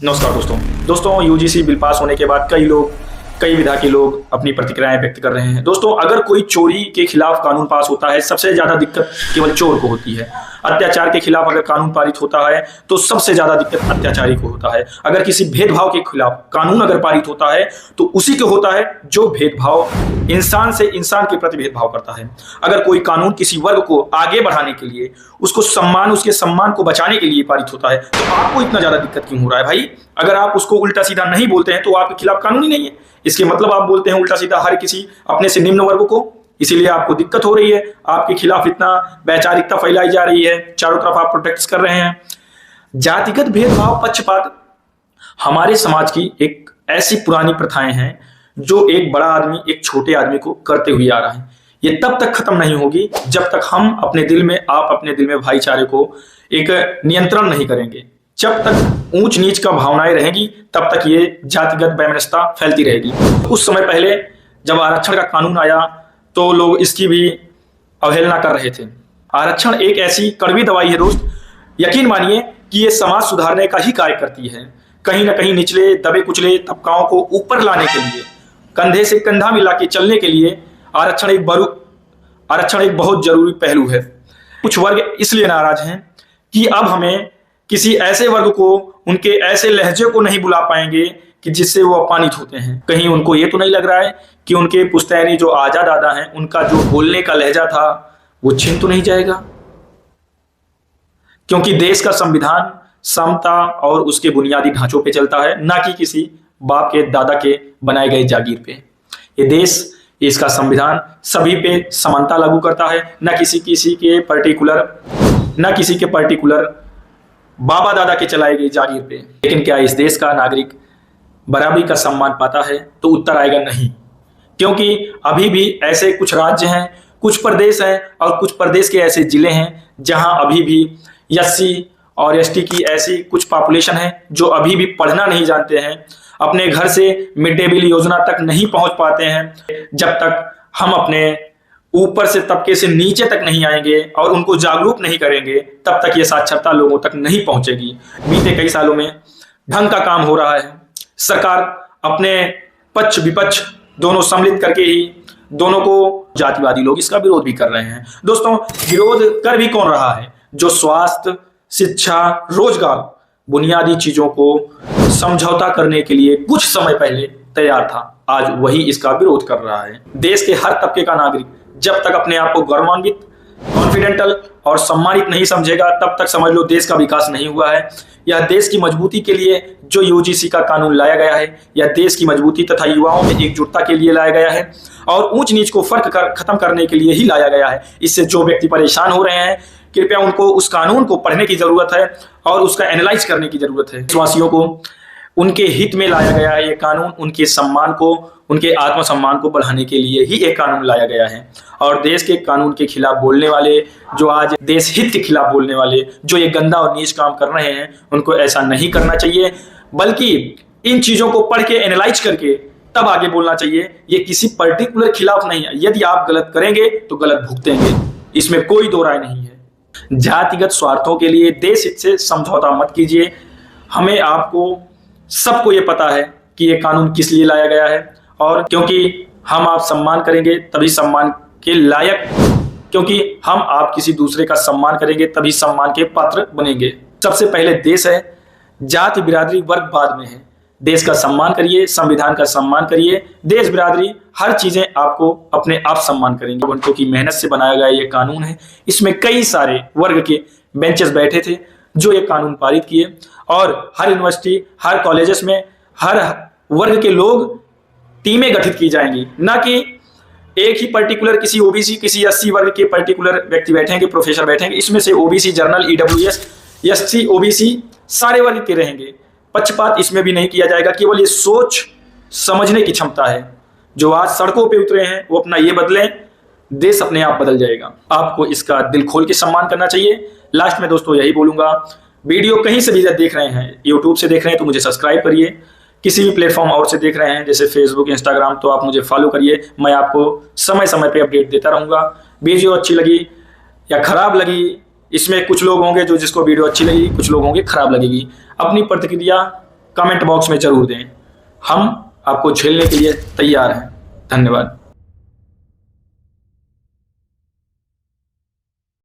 नमस्कार दोस्तों UGC bill pass होने के बाद कई विधा के लोग अपनी प्रतिक्रियाएं व्यक्त कर रहे हैं। दोस्तों, अगर कोई चोरी के खिलाफ कानून पास होता है, सबसे ज्यादा दिक्कत केवल चोर को होती है। अत्याचार के खिलाफ अगर कानून पारित होता है तो सबसे ज्यादा दिक्कत अत्याचारी को होता है। अगर किसी भेदभाव के खिलाफ कानून अगर पारित होता है तो उसी को होता है जो भेदभाव इंसान से इंसान के प्रति भेदभाव करता है। अगर कोई कानून किसी वर्ग को आगे बढ़ाने के लिए, उसके सम्मान को बचाने के लिए पारित होता है तो आपको इतना ज्यादा दिक्कत क्यों हो रहा है भाई? अगर आप उसको उल्टा सीधा नहीं बोलते हैं तो आपके खिलाफ कानून ही नहीं है। इसके मतलब आप बोलते हैं उल्टा सीधा हर किसी अपने से निम्न वर्ग को, इसीलिए आपको दिक्कत हो रही है। आपके खिलाफ इतना वैचारिकता फैलाई जा रही है, चारों तरफ आप प्रोटेक्ट कर रहे हैं। जातिगत भेदभाव, पक्षपात हमारे समाज की एक ऐसी पुरानी प्रथाएं हैं जो एक बड़ा आदमी एक छोटे आदमी को करते हुए आ रहा है। ये तब तक खत्म नहीं होगी जब तक हम अपने दिल में भाईचारे को एक नियंत्रण नहीं करेंगे। जब तक ऊंच नीच का भावनाएं रहेंगी तब तक ये जातिगत वैमनस्यता फैलती रहेगी। उस समय पहले जब आरक्षण का कानून आया तो लोग इसकी भी अवहेलना कर रहे थे। आरक्षण एक ऐसी कड़वी दवाई है दोस्त, यकीन मानिए कि ये समाज सुधारने का ही कार्य करती है। कहीं ना कहीं निचले दबे कुचले तबकाओं को ऊपर लाने के लिए, कंधे से कंधा मिला के चलने के लिए आरक्षण एक बहुत जरूरी पहलू है। कुछ वर्ग इसलिए नाराज हैं कि अब हमें किसी ऐसे वर्ग को, उनके ऐसे लहजे को नहीं बुला पाएंगे कि जिससे वो अपमानित होते हैं। कहीं उनको ये तो नहीं लग रहा है कि उनके पुश्तैनी जो आजा दादा हैं, उनका जो बोलने का लहजा था वो छिन तो नहीं जाएगा? क्योंकि देश का संविधान समता और उसके बुनियादी ढांचों पे चलता है, ना कि किसी बाप के दादा के बनाए गए जागीर पे। ये देश, इसका संविधान सभी पे समानता लागू करता है, ना किसी के पर्टिकुलर बाबा दादा के चलाए गए जागीर पे। लेकिन क्या इस देश का नागरिक बराबरी का सम्मान पाता है? तो उत्तर आएगा नहीं, क्योंकि अभी भी ऐसे कुछ राज्य हैं, कुछ प्रदेश हैं और कुछ प्रदेश के ऐसे जिले हैं जहां अभी भी एससी और एसटी की ऐसी कुछ पॉपुलेशन है जो अभी भी पढ़ना नहीं जानते हैं, अपने घर से मिड डे मील योजना तक नहीं पहुंच पाते हैं। जब तक हम अपने ऊपर से तबके से नीचे तक नहीं आएंगे और उनको जागरूक नहीं करेंगे, तब तक ये साक्षरता लोगों तक नहीं पहुंचेगी। बीते कई सालों में ढंग का काम हो रहा है। सरकार अपने पक्ष विपक्ष दोनों सम्मिलित करके ही दोनों को, जातिवादी लोग इसका विरोध भी कर रहे हैं। दोस्तों, विरोध कर भी कौन रहा है? जो स्वास्थ्य, शिक्षा, रोजगार, बुनियादी चीजों को समझौता करने के लिए कुछ समय पहले तैयार था, आज वही इसका विरोध कर रहा है। देश के हर तबके का नागरिक जब तक अपने आप को गौरवान्वित, कॉन्फिडेंटल और सम्मानित नहीं समझेगा, तब तक समझ लो देश का विकास नहीं हुआ है। यह देश की मजबूती के लिए जो यूजीसी का कानून लाया गया है, यह देश की मजबूती तथा युवाओं में एकजुटता के लिए लाया गया है और ऊंच नीच को खत्म करने के लिए ही लाया गया है। इससे जो व्यक्ति परेशान हो रहे हैं, कृपया उनको उस कानून को पढ़ने की जरूरत है और उसका एनालाइज करने की जरूरत है। देशवासियों को उनके हित में लाया गया है ये कानून, उनके सम्मान को, उनके आत्मसम्मान को बढ़ाने के लिए ही एक कानून लाया गया है। और देश के कानून के खिलाफ बोलने वाले, जो आज देश हित के खिलाफ बोलने वाले, जो ये गंदा और नीच काम कर रहे हैं, उनको ऐसा नहीं करना चाहिए, बल्कि इन चीजों को पढ़ के एनालाइज करके तब आगे बोलना चाहिए। ये किसी पर्टिकुलर खिलाफ नहीं है। यदि आप गलत करेंगे तो गलत भुगतेंगे, इसमें कोई दो राय नहीं है। जातिगत स्वार्थों के लिए देश हित से समझौता मत कीजिए। हमें, आपको, सबको ये पता है कि ये कानून किस लिए लाया गया है, और क्योंकि हम आप सम्मान करेंगे तभी सम्मान के लायक, क्योंकि हम आप किसी दूसरे का सम्मान करेंगे तभी सम्मान के पात्र बनेंगे। सबसे पहले देश है, जाति बिरादरी वर्ग बाद में है। देश का सम्मान करिए, संविधान का सम्मान करिए, देश बिरादरी हर चीजें आपको अपने आप सम्मान करेंगे। घंटों की मेहनत से बनाया गया ये कानून है। इसमें कई सारे वर्ग के बेंचेस बैठे थे जो ये कानून पारित किए, और हर यूनिवर्सिटी, हर कॉलेजेस में हर वर्ग के लोग, टीमें गठित की जाएंगी, ना कि एक ही पर्टिकुलर किसी ओबीसी, किसी एससी वर्ग के पर्टिकुलर व्यक्ति बैठेंगे, प्रोफेसर बैठेंगे। इसमें से OBC, general, EWS, SC, OBC सारे वर्ग के रहेंगे। पक्षपात इसमें भी नहीं किया जाएगा। केवल ये सोच समझने की क्षमता है। जो आज सड़कों पे उतरे हैं वो अपना ये बदलें, देश अपने आप बदल जाएगा। आपको इसका दिल खोल के सम्मान करना चाहिए। लास्ट में दोस्तों यही बोलूंगा, वीडियो कहीं से भी देख रहे हैं, यूट्यूब से देख रहे हैं तो मुझे सब्सक्राइब करिए, किसी भी प्लेटफॉर्म और से देख रहे हैं जैसे फेसबुक, इंस्टाग्राम, तो आप मुझे फॉलो करिए। मैं आपको समय समय पे अपडेट देता रहूँगा। वीडियो अच्छी लगी या खराब लगी, इसमें कुछ लोग होंगे जो जिसको वीडियो अच्छी लगी, कुछ लोग होंगे खराब लगेगी। अपनी प्रतिक्रिया कमेंट बॉक्स में जरूर दें। हम आपको झेलने के लिए तैयार हैं। धन्यवाद।